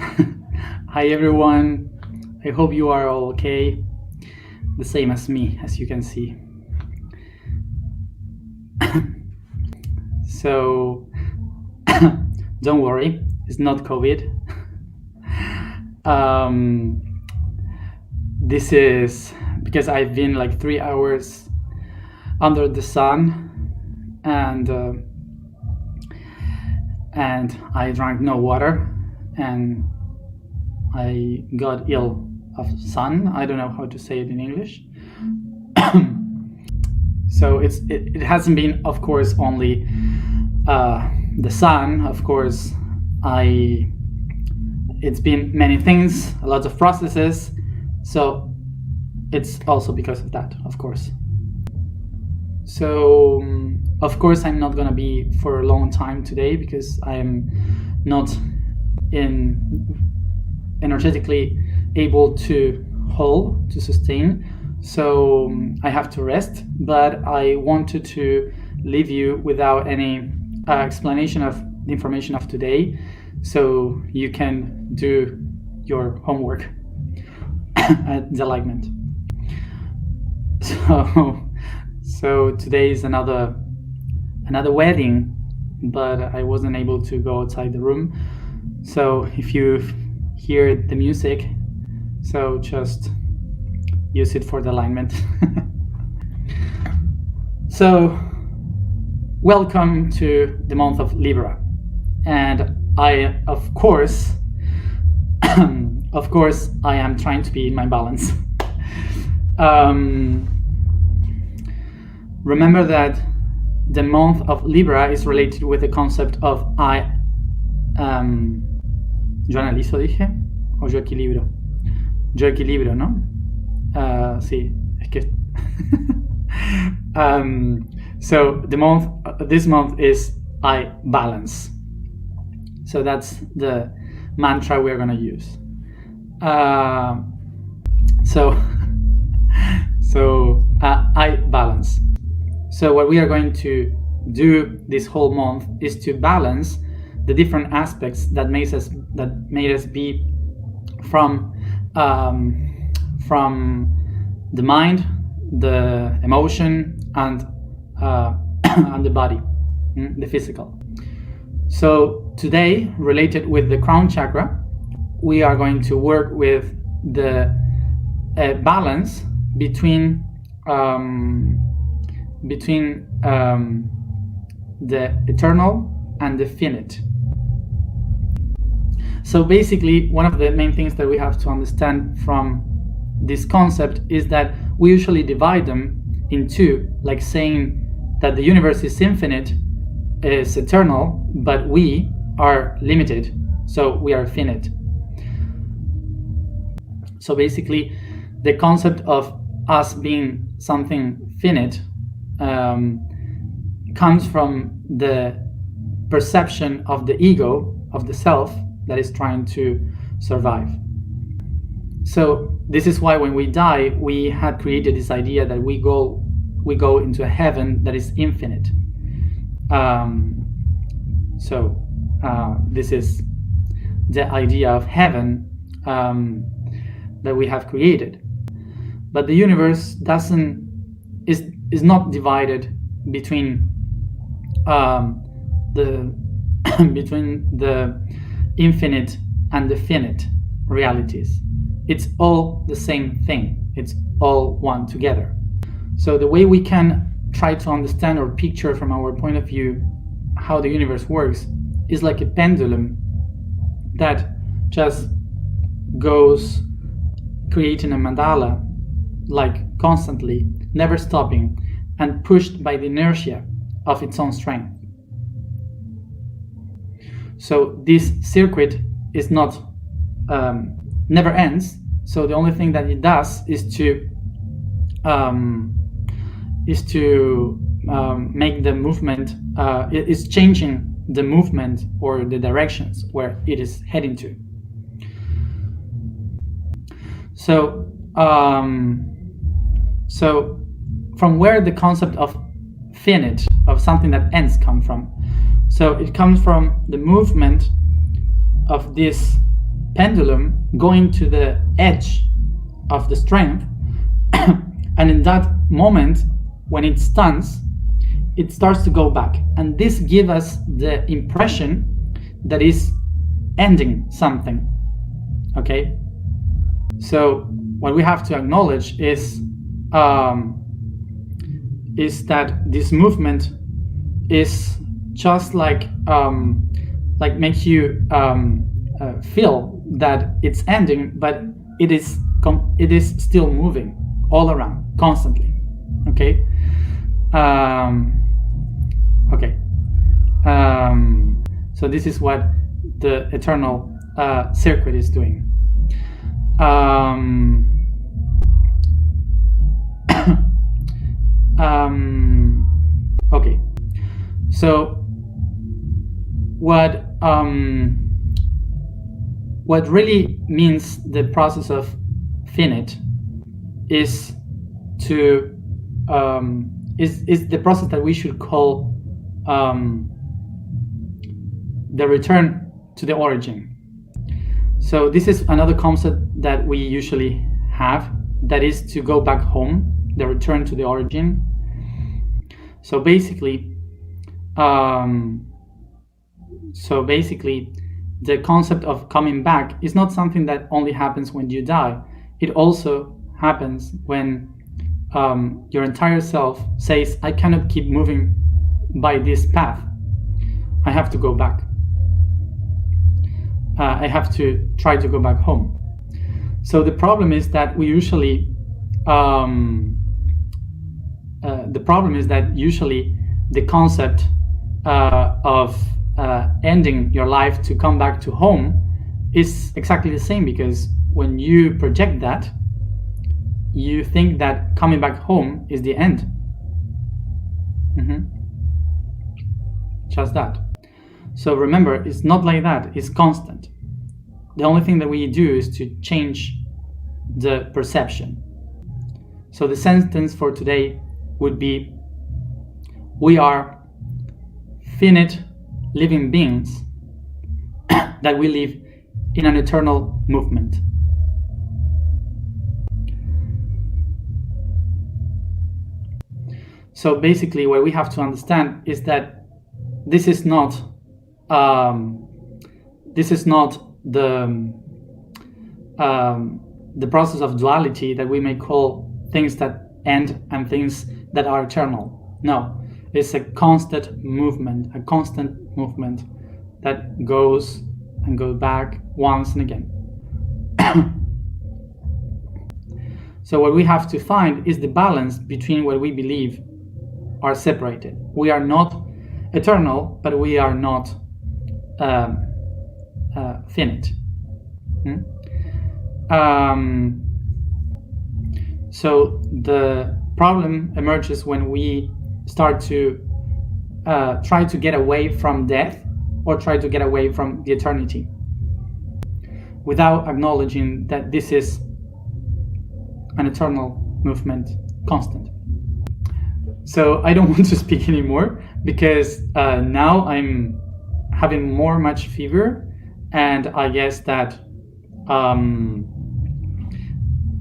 Hi everyone, I hope you are all okay, the same as me, as you can see. So, don't worry, it's not COVID. This is because I've been like 3 hours under the sun and I drank no water and I got ill of sun. I don't know how to say it in English. So it hasn't been, of course, only the sun. Of course, it's been many things, a lot of processes. So it's also because of that, of course. So of course I'm not gonna be for a long time today because I am not energetically able to sustain. So I have to rest, but I wanted to leave you without any explanation of the information of today, so you can do your homework at the alignment. So today is another wedding, but I wasn't able to go outside the room. So if you hear the music, so just use it for the alignment. So welcome to the month of Libra, and I of course I am trying to be in my balance. Remember that the month of Libra is related with the concept of yo analizo, dije, o yo equilibro. Yo equilibro, ¿no? Sí, es que. So this month is I balance. So that's the mantra we're gonna use. I balance. So what we are going to do this whole month is to balance the different aspects that made us be from the mind, the emotion, and the body, the physical. So today, related with the crown chakra, we are going to work with the balance between the eternal and the finite. So basically, one of the main things that we have to understand from this concept is that we usually divide them in two, like saying that the universe is infinite, is eternal, but we are limited, so we are finite. So basically, the concept of us being something finite comes from the perception of the ego, of the self, that is trying to survive. So this is why when we die, we had created this idea that we go into a heaven that is infinite. This is the idea of heaven that we have created. But the universe is not divided between the infinite and the finite realities. It's all the same thing. It's all one together. So the way we can try to understand or picture from our point of view how the universe works is like a pendulum that just goes creating a mandala, like constantly, never stopping, and pushed by the inertia of its own strength. So this circuit is not never ends. So the only thing that it does is to make the movement. It is changing the movement or the directions where it is heading to. So from where the concept of finite, of something that ends, come from? So it comes from the movement of this pendulum going to the edge of the strength, and in that moment, when it stands, it starts to go back, and this gives us the impression that is ending something. Okay, so what we have to acknowledge is that this movement is just like makes you feel that it's ending, but it is still moving all around constantly. Okay. So this is what the eternal circuit is doing. Okay. So what really means the process of finite is to is the process that we should call the return to the origin. So this is another concept that we usually have, that is to go back home, the return to the origin. So basically the concept of coming back is not something that only happens when you die. It also happens when your entire self says, I cannot keep moving by this path. I have to go back. I have to try to go back home. So the problem is that we usually the concept of ending your life to come back to home is exactly the same, because when you project that, you think that coming back home is the end. Just that. So remember, it's not like that, it's constant. The only thing that we do is to change the perception. So the sentence for today would be, we are finite living beings that we live in an eternal movement. So basically what we have to understand is that this is not the process of duality that we may call things that end and things that are eternal. No, it's a constant movement that goes and goes back once and again. So what we have to find is the balance between what we believe are separated. We are not eternal, but we are not finite. So the problem emerges when we start to try to get away from death, or try to get away from the eternity, without acknowledging that this is an eternal movement, constant. So I don't want to speak anymore, because now I'm having much fever, and I guess that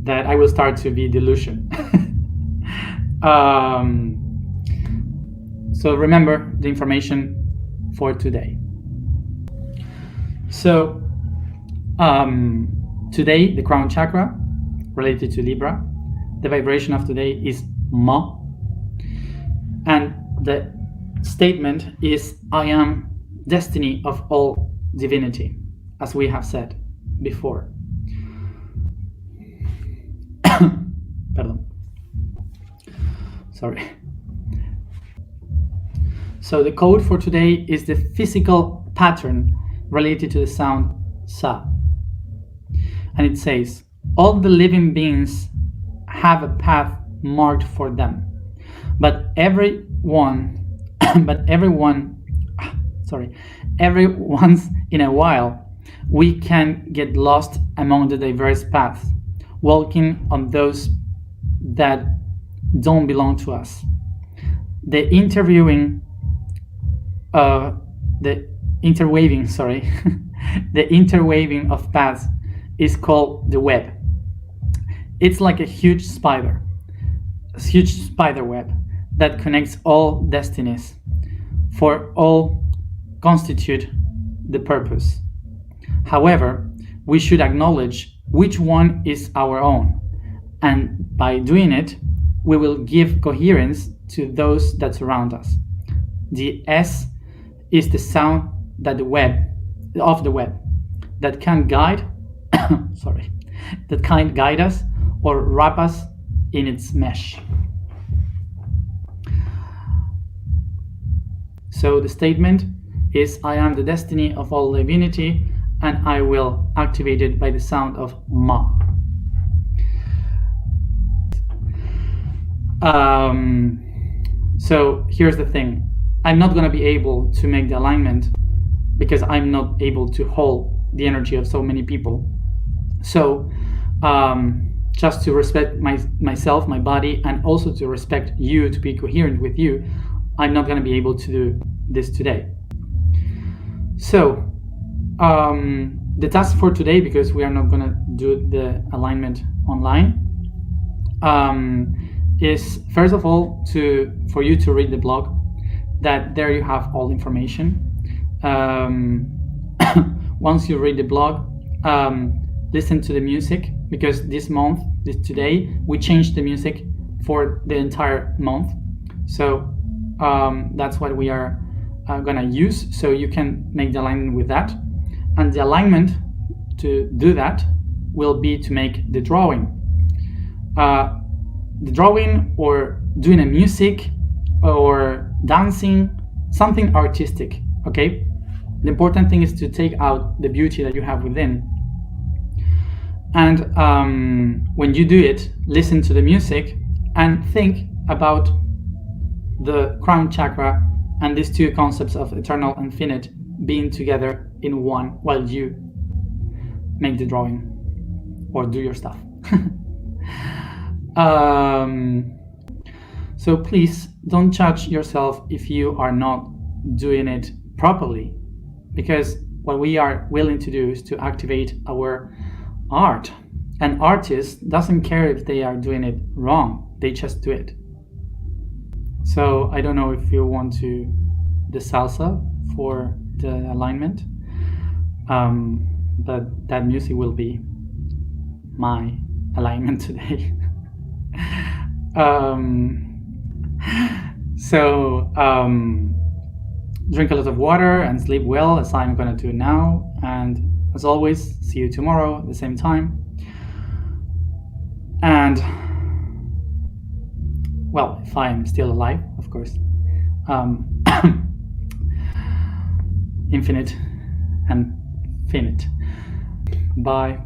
that I will start to be delusion. So remember the information for today. So today, the crown chakra, related to Libra, the vibration of today is Ma, and the statement is, I am destiny of all divinity, as we have said before. Pardon. Sorry. So the code for today is the physical pattern related to the sound Sa. And it says, all the living beings have a path marked for them, but every once in a while, we can get lost among the diverse paths, walking on those that don't belong to us. The interweaving the interweaving of paths is called the web. It's like a huge spider web that connects all destinies, for all constitute the purpose. However, we should acknowledge which one is our own, and by doing it, we will give coherence to those that surround us. The S is the sound that the web that can guide that can guide us or wrap us in its mesh. So the statement is, I am the destiny of all divinity, and I will activate it by the sound of Ma. So here's the thing. I'm not going to be able to make the alignment because I'm not able to hold the energy of so many people. So just to respect myself, my body, and also to respect you, to be coherent with you, I'm not going to be able to do this today. So the task for today, because we are not going to do the alignment online, is first of all for you to read the blog. That there you have all information. Once you read the blog, listen to the music, because today we changed the music for the entire month. So that's what we are gonna use. So you can make the alignment with that, and the alignment to do that will be to make the drawing. The drawing, or doing a music, or dancing, something artistic, okay? The important thing is to take out the beauty that you have within. And when you do it, listen to the music and think about the crown chakra and these two concepts of eternal and finite being together in one while you make the drawing or do your stuff. So please don't judge yourself if you are not doing it properly, because what we are willing to do is to activate our art. An artist doesn't care if they are doing it wrong, they just do it. So I don't know if you want to the salsa for the alignment, but that music will be my alignment today. So drink a lot of water and sleep well, as I'm gonna do now, and as always, see you tomorrow at the same time. And well, if I'm still alive, of course. Infinite and finite. Bye.